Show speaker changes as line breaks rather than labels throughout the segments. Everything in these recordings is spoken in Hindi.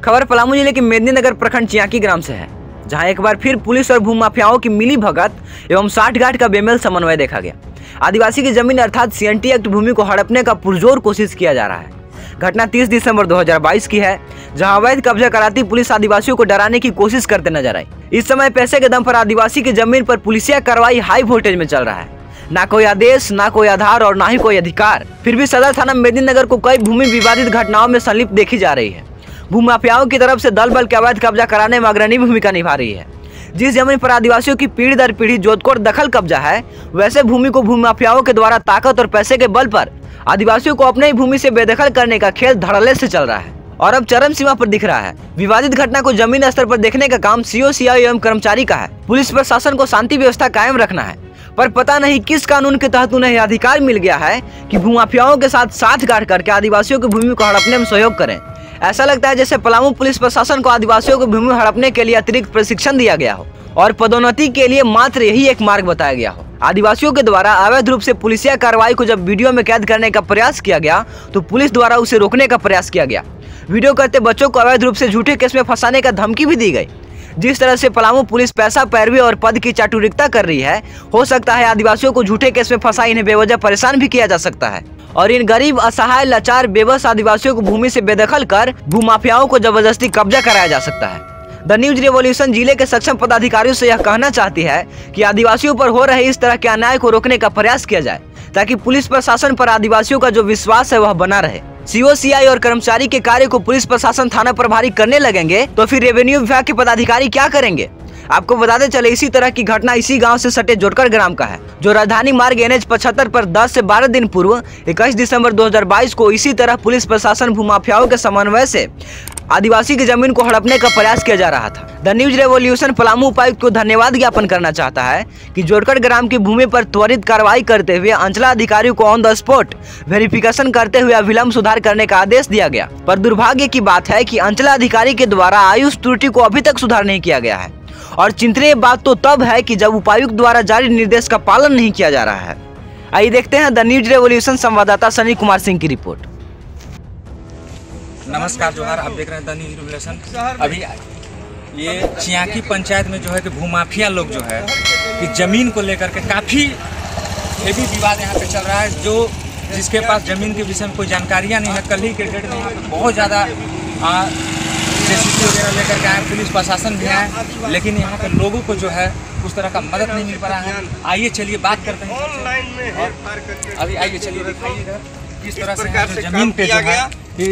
खबर पलामू जिले के मेदिनीनगर प्रखंड चियाकी ग्राम से है, जहां एक बार फिर पुलिस और भूमाफियाओं की मिली भगत एवं साठगांठ का बेमेल समन्वय देखा गया। आदिवासी की जमीन अर्थात सीएनटी एक्ट भूमि को हड़पने का पुरजोर कोशिश किया जा रहा है। घटना 30 दिसंबर 2022 की है, जहां अवैध कब्जा कराती पुलिस आदिवासियों को डराने की कोशिश करते नजर आई। इस समय पैसे के दम पर आदिवासी की जमीन पर पुलिसिया कार्रवाई हाई वोल्टेज में चल रहा है। ना कोई आदेश, ना कोई आधार और ना ही कोई अधिकार, फिर भी सदर थाना मेदिनीनगर को कई भूमि विवादित घटनाओं में संलिप्त देखी जा रही है। भूमाफियाओं की तरफ से दल बल के अवैध कब्जा कराने में अग्रणी भूमिका निभा रही है। जिस जमीन पर आदिवासियों की पीढ़ी दर पीढ़ी जोतकोर दखल कब्जा है, वैसे भूमि को भूमाफियाओं के द्वारा ताकत और पैसे के बल पर आदिवासियों को अपने ही भूमि से बेदखल करने का खेल धड़ल्ले से चल रहा है और अब चरम सीमा पर दिख रहा है। विवादित घटना को जमीन स्तर पर देखने का काम सीओ सीआई एवं कर्मचारी का है। पुलिस प्रशासन को शांति व्यवस्था कायम रखना है, पर पता नहीं किस कानून के तहत उन्हें अधिकार मिल गया है कि भूमाफियाओं के साथ साठगांठ करके आदिवासियों की भूमि को हड़पने में सहयोग करें। ऐसा लगता है जैसे पलामू पुलिस प्रशासन को आदिवासियों को भूमि हड़पने के लिए अतिरिक्त प्रशिक्षण दिया गया हो और पदोन्नति के लिए मात्र यही एक मार्ग बताया गया हो। आदिवासियों के द्वारा अवैध रूप से पुलिसिया कार्रवाई को जब वीडियो में कैद करने का प्रयास किया गया, तो पुलिस द्वारा उसे रोकने का प्रयास किया गया। वीडियो करते बच्चों को अवैध रूप से झूठे केस में फंसाने का धमकी भी दी गई। जिस तरह से पलामू पुलिस पैसा, पैरवी और पद की चाटुरिकता कर रही है, हो सकता है आदिवासियों को झूठे केस में फंसा इन्हें बेवजह परेशान भी किया जा सकता है और इन गरीब, असहाय, लाचार, बेबस आदिवासियों को भूमि से बेदखल कर भूमाफियाओं को जबरदस्ती कब्जा कराया जा सकता है। द न्यूज रेवोल्यूशन जिले के सक्षम पदाधिकारियों से यह कहना चाहती है कि आदिवासियों पर हो रहे इस तरह के अन्याय को रोकने का प्रयास किया जाए, ताकि पुलिस प्रशासन पर आदिवासियों का जो विश्वास है वह बना रहे। सीओ सीआई और कर्मचारी के कार्य को पुलिस प्रशासन थाना प्रभारी करने लगेंगे तो फिर रेवेन्यू विभाग के पदाधिकारी क्या करेंगे? आपको बताते चले, इसी तरह की घटना इसी गांव से सटे जोटकर ग्राम का है, जो राजधानी मार्ग NH 75 पर 10 से 12 दिन पूर्व 21 दिसंबर 2022 को इसी तरह पुलिस प्रशासन भूमाफियाओं के समन्वय से आदिवासी की जमीन को हड़पने का प्रयास किया जा रहा था। द न्यूज रेवोल्यूशन पलामू उपायुक्त को धन्यवाद ज्ञापन करना चाहता है कि जोटकर ग्राम की भूमि पर त्वरित कार्रवाई करते हुए अंचलाधिकारियों को ऑन द स्पॉट वेरिफिकेशन करते हुए अविलंब सुधार करने का आदेश दिया गया। पर दुर्भाग्य की बात है कि अंचलाधिकारी के द्वारा आयुष त्रुटि को अभी तक सुधार नहीं किया गया है और चिंतनीय बात तो तब है कि जब उपायुक्त द्वारा जारी निर्देश का पालन नहीं किया जा रहा है। आइए देखते हैं द न्यूज रेवोल्यूशन संवाददाता सनी कुमार सिंह की रिपोर्ट।
नमस्कार जोहार, आप देख रहे हैं द न्यूज रेवोल्यूशन। अभी ये चियाकी पंचायत में जो है कि भूमाफिया लोग जो है कि जमीन को लेकर के काफ़ी हेवी विवाद यहाँ पे चल रहा है। जो जिसके पास जमीन के विषय में कोई जानकारियाँ नहीं है, कल ही के डेट में यहाँ पे बहुत ज़्यादा जेसीबी वगैरह लेकर के आए, पुलिस प्रशासन भी आए, लेकिन यहाँ के लोगों को जो है उस तरह का मदद नहीं मिल पा रहा है। आइए चलिए बात करते हैं। अभी आइए चलिए दिखाइए किस तरह से जमीन पे जो है कि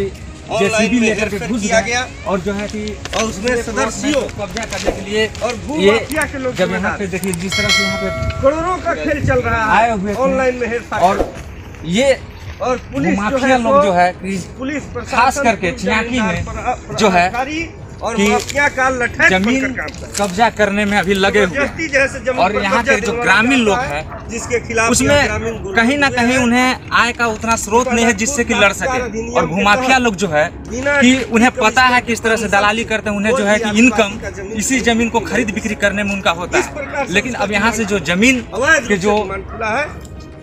जेसीबी लेकर के घुस गया और जो है कि और उसमें सदस्यों कब्जा करने के लिए और ये जब यहाँ पे देखिए जिस तरह से यहाँ पे
करोड़ों का खेल चल रहा है,
आए हुए
ऑनलाइन में हेरफेर
और ये
और पुलिस
माफिया लोग जो है
पुलिस
खास करके चियाकी में जो है
और
कि
माफिया का लठैत
जमीन कब्जा करने में अभी लगे हुए हैं और यहाँ के जो ग्रामीण लोग हैं
जिसके खिलाफ
उसमें कहीं ना कहीं उन्हें आय का उतना स्रोत नहीं है जिससे कि लड़ सके। और भूमाफिया लोग जो है कि उन्हें पता है कि इस तरह से दलाली करते हैं, उन्हें जो है कि इनकम इसी जमीन को खरीद बिक्री करने में उनका होता है। लेकिन अब यहाँ से जो जमीन के जो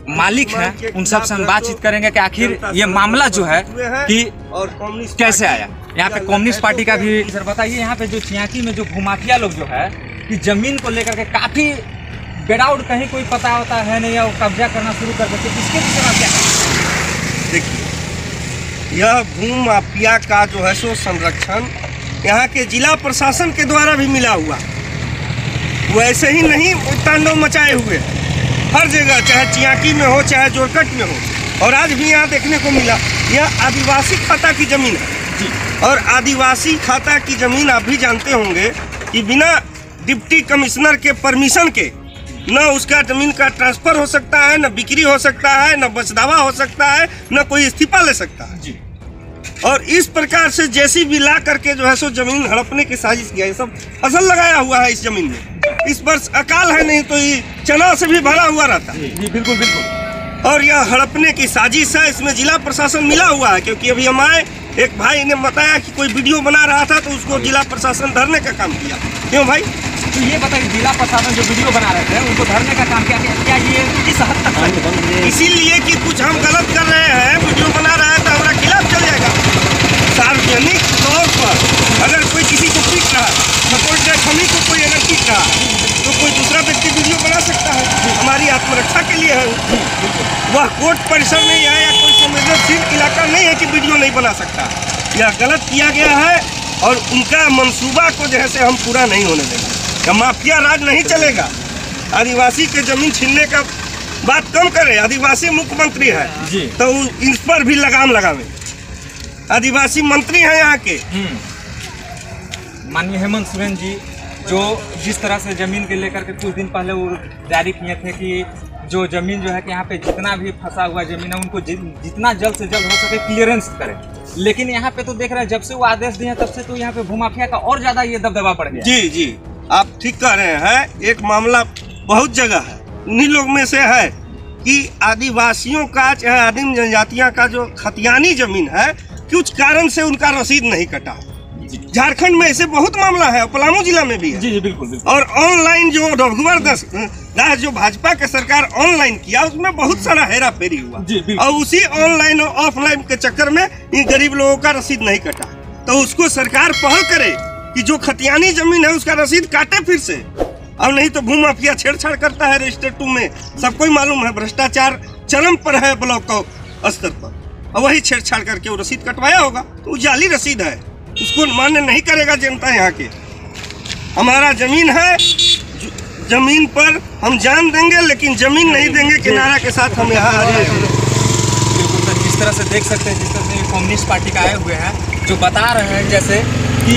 मालिक है उन सब से हम बातचीत करेंगे कि आखिर ये मामला जो है कि कैसे आया। यहाँ पे कम्युनिस्ट पार्टी का भी सर बताइए, यहाँ पे जो चियाकी में जो भूमाफिया लोग जो है कि जमीन को लेकर के काफी बेडाउट कहीं कोई पता होता है नहीं, या वो कब्जा करना शुरू कर देते, इसके विषय में क्या?
देखिए, यह भूमाफिया का जो है सो संरक्षण यहाँ के जिला प्रशासन के द्वारा भी मिला हुआ, वैसे ही नहीं तांडव मचाए हुए हर जगह, चाहे चियाकी में हो चाहे जोरकट में हो। और आज भी यहाँ देखने को मिला, यह आदिवासी खाता की जमीन है जी। और आदिवासी खाता की जमीन आप भी जानते होंगे कि बिना डिप्टी कमिश्नर के परमिशन के न उसका जमीन का ट्रांसफर हो सकता है, न बिक्री हो सकता है, न बचदावा हो सकता है, न कोई इस्तीफा ले सकता है जी। और इस प्रकार से जेसीबी ला करके जो है सो जमीन हड़पने की साजिश किया है। सब फसल लगाया हुआ है इस जमीन में। इस वर्ष अकाल है, नहीं तो ये चना से भी भरा हुआ रहता है
जी। बिल्कुल बिल्कुल।
और यह हड़पने की साजिश है, इसमें जिला प्रशासन मिला हुआ है। क्योंकि अभी हमारे एक भाई ने बताया कि कोई वीडियो बना रहा था तो उसको जिला प्रशासन धरने का काम किया। क्यों भाई?
तो ये बताइए, जिला प्रशासन जो वीडियो बना रहे थे उनको धरने का काम किया, क्या ये इस हद तक सही है?
इसीलिए कि कुछ हम गलत कर रहे हैं, वीडियो बना रहा है तो हमारा खिलाफ चल जाएगा। सार्वजनिक तौर पर रहा है तो कोई दूसरा व्यक्ति वीडियो बना सकता है, हमारी आत्मरक्षा के लिए है। वह कोर्ट परिसर नहीं है या कोई संवेदनशील इलाका नहीं है कि वीडियो नहीं बना सकता। यह गलत किया गया है और उनका मंसूबा को जो है से हम पूरा नहीं होने देंगे। माफिया राज नहीं चलेगा। आदिवासी के जमीन छीनने का बात कम करें, आदिवासी मुख्यमंत्री है तो इस पर भी लगाम लगावे। आदिवासी मंत्री हैं यहाँ के
माननीय हेमंत सोरेन जी, जो जिस तरह से जमीन के लेकर के कुछ दिन पहले वो जारी किए थे कि जो जमीन जो है कि यहाँ पे जितना भी फंसा हुआ जमीन है उनको जितना जल्द से जल्द हो सके क्लियरेंस करें। लेकिन यहाँ पे तो देख रहे हैं जब से वो आदेश दिए तब से तो यहाँ पे भूमाफिया का और ज्यादा ये दबदबा बढ़ गया।
जी जी, आप ठीक कह रहे हैं। एक मामला बहुत जगह है, उन्हीं लोग में से है कि आदिवासियों का चाहे आदिम जनजातियां का जो खतियानी जमीन है कुछ कारण से उनका रसीद नहीं कटा। झारखंड में ऐसे बहुत मामला है, पलामू जिला में भी है।
जी बिल्कुल, बिल्कुल।
और ऑनलाइन जो रघुवर दास जो भाजपा के सरकार ऑनलाइन किया उसमें बहुत सारा हेरा फेरी हुआ और उसी ऑनलाइन और ऑफलाइन के चक्कर में इन गरीब लोगों का रसीद नहीं कटा। तो उसको सरकार पहल करे कि जो खतियानी जमीन है उसका रसीद काटे फिर से, और नहीं तो भूमाफिया छेड़छाड़ करता है। रजिस्टर 2 में सबको ही मालूम है भ्रष्टाचार चरम पर है ब्लॉक स्तर पर, और वही छेड़छाड़ करके वो रसीद कटवाया होगा तो वो जाली रसीद है, उसको मान्य नहीं करेगा जनता। यहाँ के हमारा जमीन है, जमीन पर हम जान देंगे लेकिन जमीन नहीं देंगे के नारा के साथ हम यहाँ आ रहे हैं।
बिल्कुल सर, जिस तरह से देख सकते हैं, जिस तरह से कम्युनिस्ट पार्टी का आए हुए हैं जो बता रहे हैं जैसे कि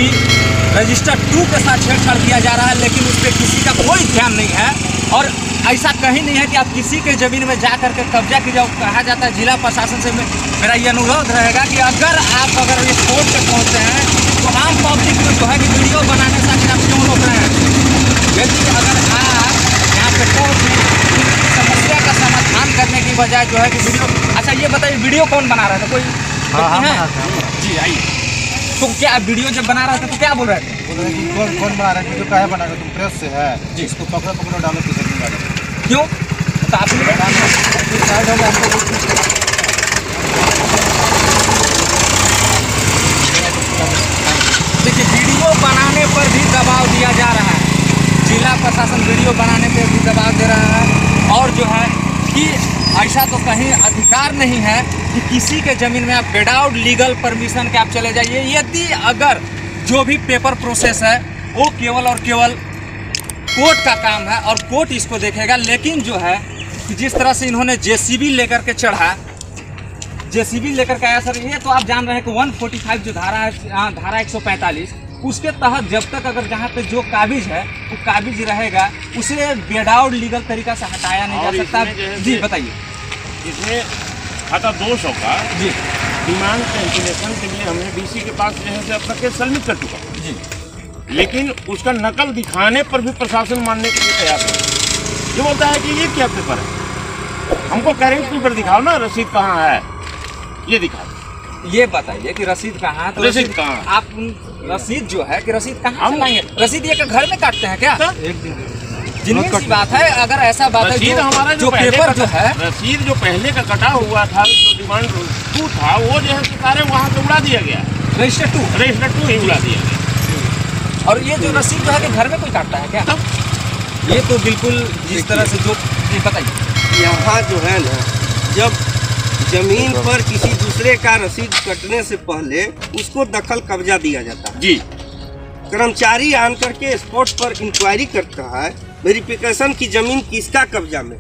रजिस्टर 2 के साथ छेड़छाड़ किया जा रहा है लेकिन उस पर किसी का कोई ध्यान नहीं है। और ऐसा कहीं नहीं है कि आप किसी के जमीन में जा करके कब्जा कीजिए। कहा जाता है जिला प्रशासन से मेरा ये अनुरोध रहेगा कि अगर इस कोर्ट तक पहुँचते हैं तो आम पब्लिक में जो है कि वीडियो बनाने से आखिर आप क्यों रोक रहे हैं? यदि अगर आप यहाँ पे कोई समस्या का समाधान करने की बजाय जो है कि वीडियो, अच्छा ये बताइए वीडियो कौन बना रहा था? कोई है? जी आइए। तो क्या वीडियो जब बना रहा था तो क्या बोल रहे थे?
बोल रहे कि कौन बना रहा है? वीडियो काहे बना रहे? तुम प्रेस से है जी, इसको पकड़ो डालो किसी में डालो।
क्यों? तो आप देखिए वीडियो बनाने पर भी दबाव दिया जा रहा है, जिला प्रशासन वीडियो बनाने पर भी दबाव दे रहा है। और जो है कि ऐसा तो कहीं अधिकार नहीं है कि किसी के ज़मीन में आप विदाउट लीगल परमिशन के आप चले जाइए। यदि अगर जो भी पेपर प्रोसेस है वो केवल और केवल कोर्ट का काम है और कोर्ट इसको देखेगा। लेकिन जो है कि जिस तरह से इन्होंने जेसीबी लेकर के चढ़ा, जेसीबी लेकर के आया सर, ये तो आप जान रहे हैं कि 145 जो धारा है, धारा 145 उसके तहत जब तक अगर जहाँ पे जो काबिज है वो काबिज रहेगा उसे विदाउट लीगल तरीका से हटाया नहीं जा सकता। जी बताइए।
इसमें खाता 200 का जी डिमांड कैंसिलेशन के लिए हमने डीसी के पास जो है से अपना केस सबमिट कर चुका जी, लेकिन उसका नकल दिखाने पर भी प्रशासन मानने के लिए तैयार है। ये बोलता है कि ये क्या पेपर है, हमको करेंट पेपर दिखाओ ना, रसीद कहाँ है ये दिखाओ।
ये बताइए कि रसीद कहाँ है? तो
रसीद कहाँ?
आप रसीद जो है कि रसीद कहाँ से लाएंगे? रसीद ये घर में काटते हैं क्या? जिनकी सी बात है, अगर ऐसा बात है
रसीद हमारा
जो पेपर जो है,
रसीद जो पहले का कटा हुआ था, जो डिमांड 2 था, वो जो है सारे वहाँ से उड़ा दिया गया। रजिस्टर 2 ही उड़ा दिया गया।
और ये जो रसीद जो है कि घर में कोई काटता है क्या? ये तो बिल्कुल जिस तरह से जो बताइए,
यहाँ जो है ना, जब जमीन पर किसी दूसरे का रसीद कटने से पहले उसको दखल कब्जा दिया जाता है जी। कर्मचारी आन करके स्पॉट पर इंक्वायरी करता है, वेरिफिकेशन की जमीन किसका कब्जा में।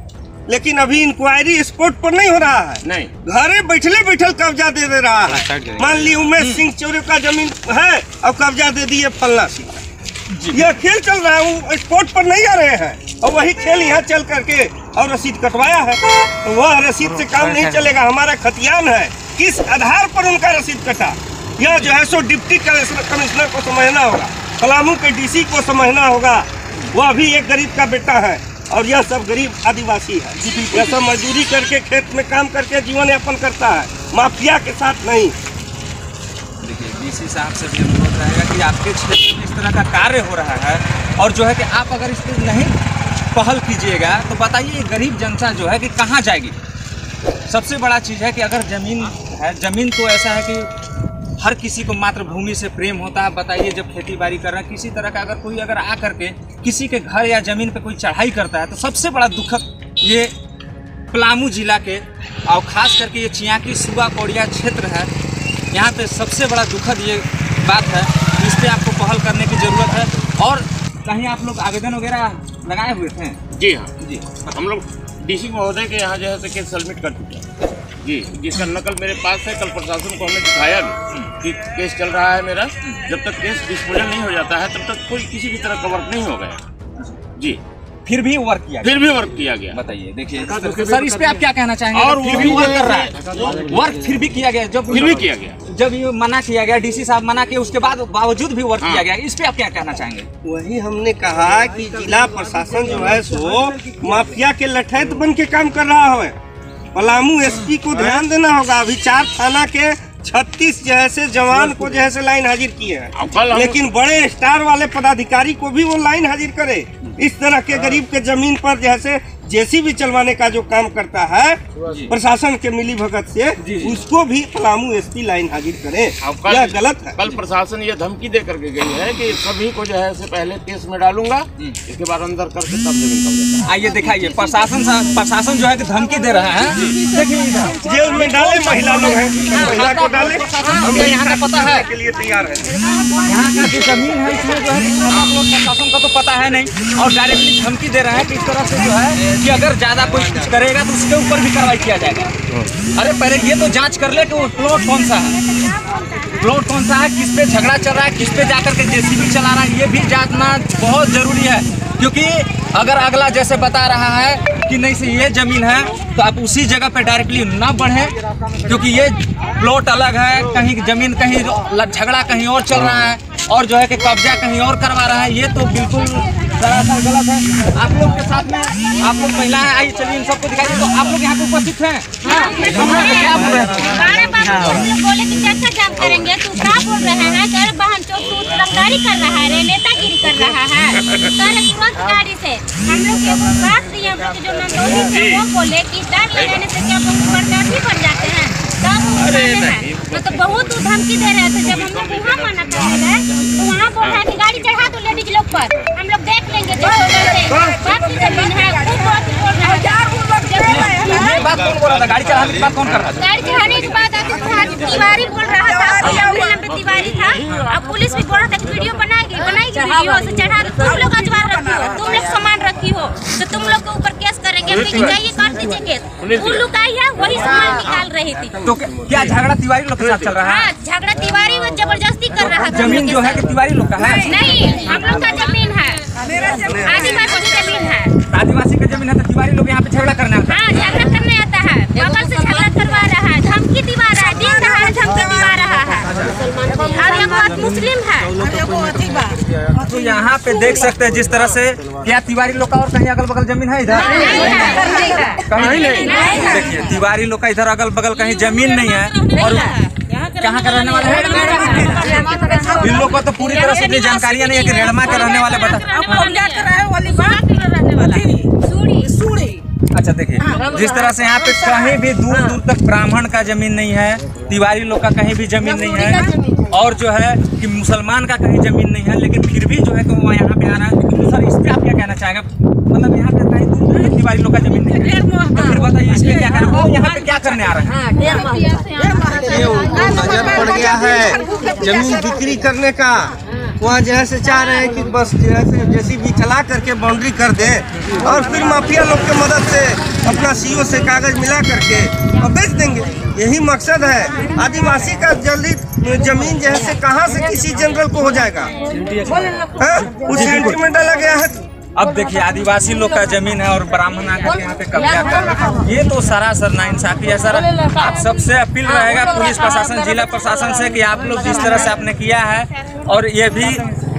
लेकिन अभी इंक्वायरी स्पॉट पर नहीं हो रहा है, नहीं, घरे बैठले बैठल कब्जा दे रहा है। मान ली उमेश सिंह चौरे का जमीन है और कब्जा दे दिए फलना सिंह। यह खेल चल रहा है, वो स्पॉट पर नहीं आ रहे हैं और वही खेल यहाँ चल करके और रसीद कटवाया है। तो वह रसीद से काम नहीं चलेगा। हमारा खतियान है, किस आधार पर उनका रसीद कटा, यह जो है सो डिप्टी कमिश्नर को समझना होगा, पलामू के डीसी को समझना होगा। वह भी एक गरीब का बेटा है और यह सब गरीब आदिवासी है। यह सब मजदूरी करके खेत में काम करके जीवन यापन करता है, माफिया के साथ नहीं।
देखिए डीसी साहब से भी अनुरोध रहेगा कि आपके क्षेत्र में इस तरह का कार्य हो रहा है और जो है कि आप अगर इस पर नहीं पहल कीजिएगा तो बताइए गरीब जनता जो है कि कहाँ जाएगी। सबसे बड़ा चीज़ है कि अगर ज़मीन है, ज़मीन तो ऐसा है कि हर किसी को मातृभूमि से प्रेम होता है। बताइए, जब खेती बाड़ी कर रहे हैं, किसी तरह का अगर कोई आ करके किसी के घर या ज़मीन पे कोई चढ़ाई करता है तो सबसे बड़ा दुखद ये पलामू जिला के और ख़ास करके ये चियाकी सुगा कोड़िया क्षेत्र है, यहाँ पे सबसे बड़ा दुखद ये बात है। इस पर आपको पहल करने की ज़रूरत है। और कहीं आप लोग आवेदन वगैरह लगाए हुए थे?
जी हाँ जी, हम लोग डीसी महोदय के यहाँ जो है केस सबमिट कर चुके हैं जी, जिसका नकल मेरे पास है। कल प्रशासन को हमने दिखाया भी कि केस चल रहा है मेरा। जब तक केस डिस्पोजल नहीं हो जाता है तब तक कोई किसी भी तरह का वर्क नहीं हो गया जी।
फिर भी वर्क किया गया। बताइए, देखिए सर, इस पे आप क्या कहना चाहेंगे?
और
फिर भी वर्क कर रहा है, वर्क फिर भी किया गया, जब ये मना किया गया, डीसी साहब मना किए, उसके बाद बावजूद भी वर्क किया गया। इस पे आप क्या कहना चाहेंगे?
वही हमने कहा कि जिला प्रशासन जो है सो माफिया के लठैत बन के काम कर रहा है। पलामू एसपी को ध्यान देना होगा। अभी 4 थाना के 36 जैसे जवान को जैसे लाइन हाजिर किए हैं, लेकिन बड़े स्टार वाले पदाधिकारी को भी वो लाइन हाजिर करे। इस तरह के गरीब के जमीन पर जैसे जेसीबी चलवाने का जो काम करता है प्रशासन के मिली भगत से, उसको भी पलामू एसपी लाइन हाजिर करे। यह गलत है।
कल प्रशासन ये धमकी दे करके गई है कि सभी को जो है से पहले केस में डालूंगा, इसके बाद अंदर करके तब जमीन कब्जा।
आइए दिखाइए, प्रशासन जो है कि धमकी दे रहा है। देखिए,
जेल में डाले महिला लोग हैं, महिला को डाले, हम
यहाँ का पता है
के लिए तैयार है।
यहाँ का जो जमीन है इसमें जो है प्रशासन का तो पता है नहीं, और डायरेक्टली धमकी दे रहा है कि इस तरह से जो है कि अगर ज्यादा कोई कुछ करेगा तो उसके ऊपर भी कार्रवाई किया जाएगा। अरे पहले ये तो जांच कर ले कि वो प्लॉट कौन सा है, किस पे झगड़ा चल रहा है, किस पे जाकर के जेसीबी चला रहा है, ये भी जानना बहुत जरूरी है। क्योंकि अगर अगला जैसे बता रहा है कि नहीं से ये जमीन है, तो आप उसी जगह पे डायरेक्टली ना बढ़े, क्योंकि ये प्लॉट अलग है, कहीं जमीन कहीं झगड़ा कहीं और चल रहा है, और जो है कि कब्जा कहीं और करवा रहा है। ये तो बिल्कुल सरासर गलत है। आप लोग के साथ में आप लोग महिलाएं, आइए चलिए इन सबको दिखाइए। तो आप लोग यहाँ पे उपस्थित हैं, क्या बोल रहे हैं?
बोले कि चर्चा जाम करेंगे, तो क्या बोल रहे हैं? सर बहन चौक रंगदारी कर रहा है, नेतागिरी कर रहा है। तुरंत गाड़ी से हम लोग को बात दिए जो नंदोली थे, वो बोले कि डर लगाने से क्या बर्दाश्त बन जाते हैं, तो बहुत धमकी दे रहे थे। जब हम लोग वहाँ मना कर रहे तो वहाँ बोल रहा है कि गाड़ी चढ़ा दो लेडीज लोग पर, हम लोग देख लेंगे। बात की जमीन है, खूब बात बोल रहा है।
बात कौन बोल रहा था? गाड़ी चढ़ाने की बात कौन कर रहा था?
गाड़ी चढ़ाने के बाद तिवारी बोल रहा था, तिवारी था। अब पुलिस भी बोल रहा था कि वीडियो बनाएगी वीडियो से चढ़ा दो, तुम लोग अजवार रखी हो, तुम लोग सामान रखी हो, तो तुम लोग के ऊपर केस करेंगे। जाइए कर दीजिए केस। उल्लू का है, वही सामान निकाल रही थी।
तो क्या झगड़ा तिवारी लोग के साथ चल रहा है?
हाँ, झगड़ा तिवारी वो जबरदस्ती कर रहा था।
जमीन जो है कि तिवारी लोग का है?
नहीं, हम लोग का जमीन है, आदिवासी की जमीन है।
आदिवासी का जमीन है तो तिवारी लोग यहाँ पे झगड़ा करने आता है?
हाँ, झगड़ा करने आता है, बगल से झगड़ा करवा रहा है, धमकी दिवा रहा है, दिन दहाड़े धमकी दिवा रहा है। और एक बात मुस्लिम है।
तो यहाँ पे देख सकते हैं जिस तरह से, क्या तिवारी लोग का और कहीं अगल बगल जमीन है? इधर कहीं नहीं। देखिए, तिवारी लोग का इधर अगल बगल कहीं जमीन नहीं है। और कहाँ का रहने वाले हैं? इन लोग को तो पूरी तरह से इतनी जानकारियाँ नहीं है कि रेड़मा के रहने वाले बता। अच्छा देखिए, जिस तरह से यहाँ पे कहीं भी दूर दूर तक ब्राह्मण का जमीन नहीं है, तिवारी लोग का कहीं भी जमीन नहीं है, और जो है कि मुसलमान का कहीं जमीन नहीं है, लेकिन फिर भी जो है कि वो यहाँ पे आ रहा है। तो सर, इस पे आप क्या कहना चाहेंगे? मतलब यहाँ पे कहीं दूर तिवारी लोग का जमीन नहीं है, तो फिर बताइए इस पे क्या कहना? वो यहाँ पे क्या करने आ रहे हैं?
ये उनको नजर पड़ गया है जमीन बिक्री करने का। वहाँ जैसे चाह रहे हैं कि बस जैसी भी चला करके बाउंड्री कर दे, और फिर माफिया लोग के मदद से अपना सीओ से कागज मिला करके और बेच देंगे। यही मकसद है। आदिवासी का जल्दी जमीन जैसे कहाँ से किसी जनरल को हो जाएगा? कुछ सेंटीमेंट डाला गया है।
अब देखिए, आदिवासी लोग का जमीन है और ब्राह्मण आकर यहाँ पे कब्जा कर रहे हैं। ये तो सरासर नाइंसाफी है सर। आप सबसे अपील रहेगा पुलिस प्रशासन, जिला प्रशासन से, कि आप लोग जिस तरह से आपने किया है, और ये भी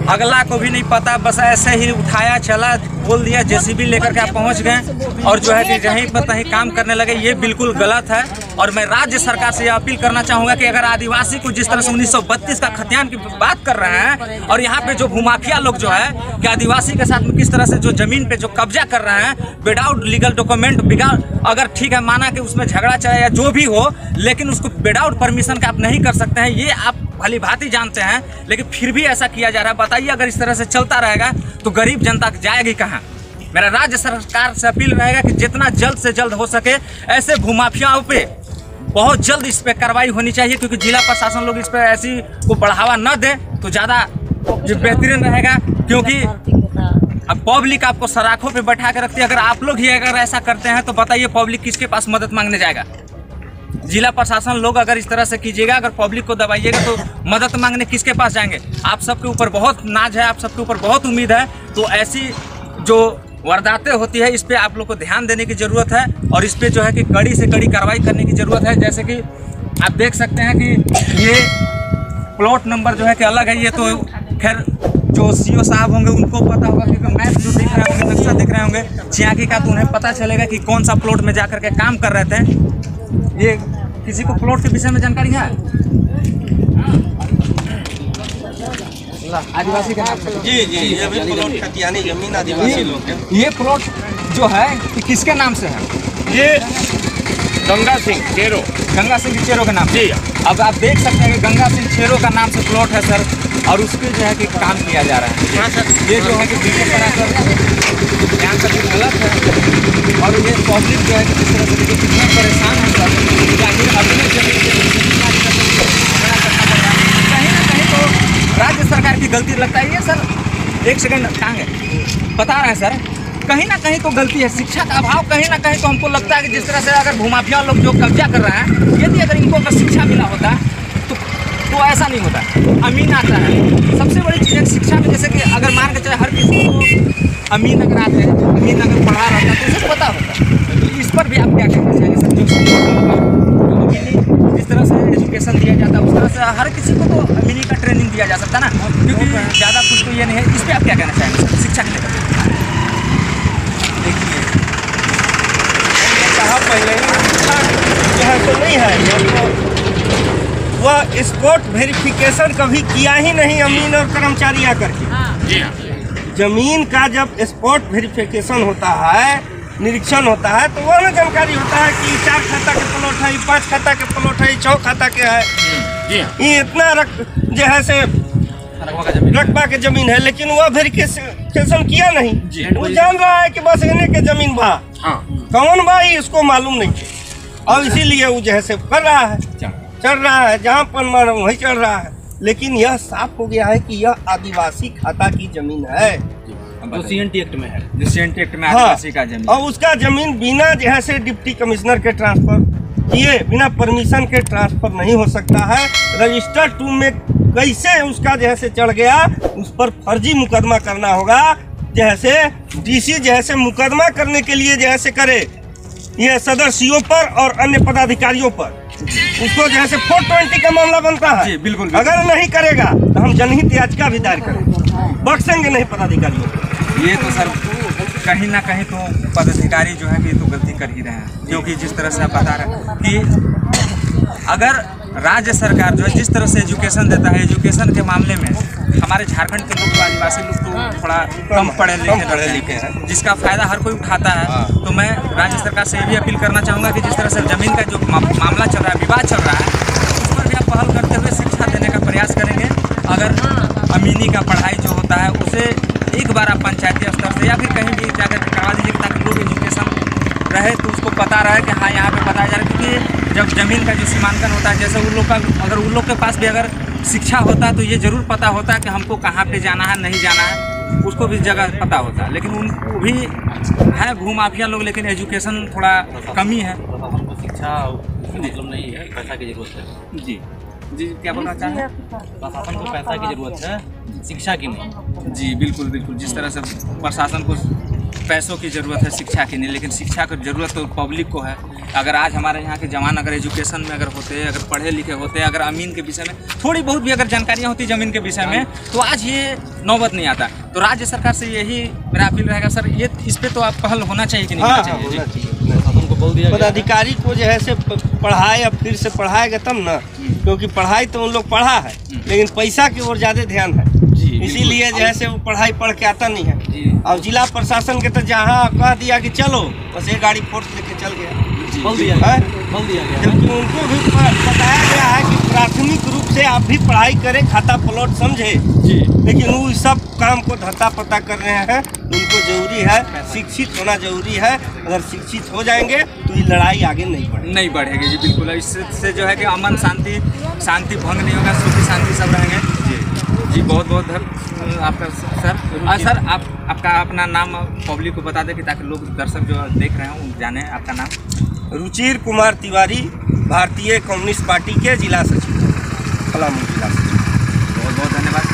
अगला को भी नहीं पता, बस ऐसे ही उठाया चला, बोल दिया, जेसीबी लेकर के आप पहुँच गए, और जो है कि यहीं पर कहीं काम करने लगे। ये बिल्कुल गलत है। और मैं राज्य सरकार से यह अपील करना चाहूँगा कि अगर आदिवासी को जिस तरह से 1932 का खतियान की बात कर रहे हैं और यहाँ पे जो भूमाफिया लोग जो है कि आदिवासी के साथ में किस तरह से जो ज़मीन पे जो कब्जा कर रहे हैं विदाउट लीगल डॉक्यूमेंट, अगर ठीक है माना कि उसमें झगड़ा चाहे या जो भी हो, लेकिन उसको विदाउट परमिशन का आप नहीं कर सकते हैं, ये आप भली भांति जानते हैं, लेकिन फिर भी ऐसा किया जा रहा है। बताइए अगर इस तरह से चलता रहेगा तो गरीब जनता जाएगी कहाँ। मेरा राज्य सरकार से अपील रहेगा कि जितना जल्द से जल्द हो सके ऐसे भूमाफियाओं पे बहुत जल्द इस पे कार्रवाई होनी चाहिए, क्योंकि जिला प्रशासन लोग इस पे ऐसी को बढ़ावा न दे तो ज़्यादा बेहतरीन रहेगा। क्योंकि अब पब्लिक आपको सराखों पे बैठा के रखती है, अगर आप लोग ही अगर ऐसा करते हैं तो बताइए पब्लिक किसके पास मदद मांगने जाएगा। जिला प्रशासन लोग अगर इस तरह से कीजिएगा, अगर पब्लिक को दबाइएगा तो मदद मांगने किसके पास जाएंगे। आप सबके ऊपर बहुत नाज है, आप सबके ऊपर बहुत उम्मीद है, तो ऐसी जो वारदातें होती है इस पे आप लोग को ध्यान देने की ज़रूरत है और इस पे जो है कि कड़ी से कड़ी कार्रवाई करने की ज़रूरत है। जैसे कि आप देख सकते हैं कि ये प्लॉट नंबर जो है कि अलग है, ये तो खैर जो सीओ साहब होंगे उनको पता होगा, क्योंकि मैप जो दिख रहे होंगे, नक्शा दिख रहे होंगे चियाकी का, तो उन्हें पता चलेगा कि कौन सा प्लॉट में जा कर के काम कर रहे थे। ये किसी को प्लॉट के विषय में जानकारी है? आदिवासी का नाम से
जी, ये भी प्लॉट खतियानी जमीन आदिवासी लोग है।
ये प्लॉट जो है कि किसके नाम से है?
ये गंगा सिंह चेरो,
गंगा सिंह चेरो के नाम से। अब आप देख सकते हैं कि गंगा सिंह चेरो का नाम से प्लॉट है सर, और उस पर जो है कि काम किया जा रहा है। हाँ सर, ये जो है कि बिल्कुल ध्यान से गलत है, और ये पब्लिक जो है कि जिस तरह से देखिए कितना परेशान है सर, कहीं ना कहीं तो राज्य सरकार की गलती लगता है। ये सर एक सेकंड कहाँ है, बता रहे हैं सर, कहीं ना कहीं तो गलती है, शिक्षा का अभाव कहीं ना कहीं तो हमको लगता है कि जिस तरह से अगर भूमाफिया लोग जो कब्जा कर रहे हैं, यदि अगर इनको अगर शिक्षा मिला होता तो ऐसा नहीं होता। अमीन आता है, सबसे बड़ी चीज़ है शिक्षा में, जैसे कि अगर मान के चले हर किसी को अमीन अगर आते हैं, अमीन अगर पढ़ा रहता तो उसे पता होता। इस पर भी आप क्या कहना चाहिए सर? जो जिस तरह से एजुकेशन दिया जाता है उस तरह से हर किसी को तो अमीनी का ट्रेनिंग दिया जा सकता है ना, क्योंकि ज़्यादा कुछ तो ये नहीं है। इस पर आप क्या कहना चाहेंगे सर शिक्षा के लेकर?
देखिए कहा पहले यह तो नहीं है, वह स्पॉट वेरिफिकेशन कभी किया ही नहीं अमीन और कर्मचारी आकर के। जमीन का जब स्पॉट वेरिफिकेशन होता है, निरीक्षण होता है, तो वह ना जानकारी होता है कि 4 खाता के प्लॉट है, 5 खाता के प्लॉट है, 6 खाता के है, ये इतना जो है से रकबा के जमीन है, लेकिन वह वेरिफिकेशन किया नहीं। वो जान रहा है कि बस इन्हें के जमीन बा, कौन बा इसको मालूम नहीं है, और इसीलिए वो जो है से कर रहा है, चल रहा है, जहाँ पर मानो वही चल रहा है। लेकिन यह साफ हो गया है कि यह आदिवासी खाता की जमीन है,
जो सीएनटी एक्ट में है,
जो सीएनटी एक्ट में आदिवासी का जमीन,
और उसका जमीन बिना जैसे डिप्टी कमिश्नर के ट्रांसफर किए, बिना परमिशन के ट्रांसफर नहीं हो सकता है। रजिस्टर 2 में कैसे उसका जैसे चढ़ गया, उस पर फर्जी मुकदमा करना होगा। जैसे डीसी जैसे मुकदमा करने के लिए जैसे करे, यह सदर सीओ पर और अन्य पदाधिकारियों पर, उसको जैसे 420 का मामला बनता है।
जी, बिल्कुल।
अगर नहीं करेगा तो हम जनहित याचिका भी दायर करेंगे, बख्शेंगे नहीं पदाधिकारियों को।
ये तो सर कहीं ना कहीं तो पदाधिकारी जो है कि तो गलती कर ही रहे हैं, क्योंकि जिस तरह से आप बता रहे हैं कि अगर राज्य सरकार जो है जिस तरह से एजुकेशन देता है, एजुकेशन के मामले में हमारे झारखंड के लोग, आदिवासी लोग तो थोड़ा कम पढ़े लिखे हैं, जिसका फायदा हर कोई उठाता है। तो मैं राज्य सरकार से ये भी अपील करना चाहूँगा कि जिस तरह से ज़मीन का जो मामला चल रहा है, विवाद चल रहा है, उस पर भी आप पहल करते हुए शिक्षा देने का प्रयास करेंगे। अगर अमीनी का पढ़ाई जो होता है उसे एक बार आप पंचायती स्तर से या फिर कहीं भी जाकर करवा दीजिए, ताकि लोग एजुकेशन रहे तो उसको पता रहे कि हाँ यहाँ पे बताया जा रहा है। क्योंकि जब ज़मीन का जो सीमांकन होता है, जैसे उन लोग का, अगर उन लोग के पास भी अगर शिक्षा होता है तो ये ज़रूर पता होता है कि हमको कहाँ पे जाना है, नहीं जाना है, उसको भी जगह पता होता है। लेकिन उनको भी है भूमाफिया लोग, लेकिन एजुकेशन थोड़ा कमी है।
शिक्षा मतलब नहीं है, पैसा की जरूरत है।
जी जी, क्या बोलना चाह रहे हैं?
प्रशासन को पैसा की जरूरत है, शिक्षा की नहीं।
जी बिल्कुल बिल्कुल, जिस तरह से प्रशासन को पैसों की ज़रूरत है, शिक्षा की नहीं, लेकिन शिक्षा की ज़रूरत तो पब्लिक को है। अगर आज हमारे यहाँ के जवान अगर एजुकेशन में अगर होते, अगर पढ़े लिखे होते, अगर अमीन के विषय में थोड़ी बहुत भी अगर जानकारियाँ होती ज़मीन के विषय में, तो आज ये नौबत नहीं आता। तो राज्य सरकार से यही मेरा अपील रहेगा सर, ये इस पर तो आप पहल होना चाहिए कि नहीं होना चाहिए?
प्रशासन को
बोल दिया गया है।
पदाधिकारी को जो है से पढ़ाए, अब फिर से पढ़ाएगा तब ना, क्योंकि पढ़ाई तो उन लोग पढ़ा है लेकिन पैसा की ओर ज्यादा ध्यान है, इसीलिए जो है से वो पढ़ाई पढ़ के आता नहीं है। और जिला प्रशासन के तो जहाँ कह दिया कि चलो, बस एक गाड़ी फोर्स लेके चल गया,
बोल दिया गया।
जबकि उनको भी बताया गया है कि प्राथमिक रूप से आप भी पढ़ाई करें, खाता प्लॉट समझे, लेकिन वो सब काम को धत्ता पता कर रहे हैं। उनको जरूरी है शिक्षित होना जरूरी है, अगर शिक्षित हो जाएंगे तो ये लड़ाई आगे नहीं
बढ़ेगी जी, बिल्कुल। इससे जो है कि अमन शांति भंग नहीं होगा, सुखी शांति सब रहेंगे जी। बहुत बहुत आपका सर आपका अपना नाम पब्लिक को बता दें कि ताकि लोग दर्शक जो देख रहे हैं जाने आपका नाम।
रुचिर कुमार तिवारी, भारतीय कम्युनिस्ट पार्टी के जिला सचिव, पलामू जिला सचिव।
बहुत बहुत धन्यवाद।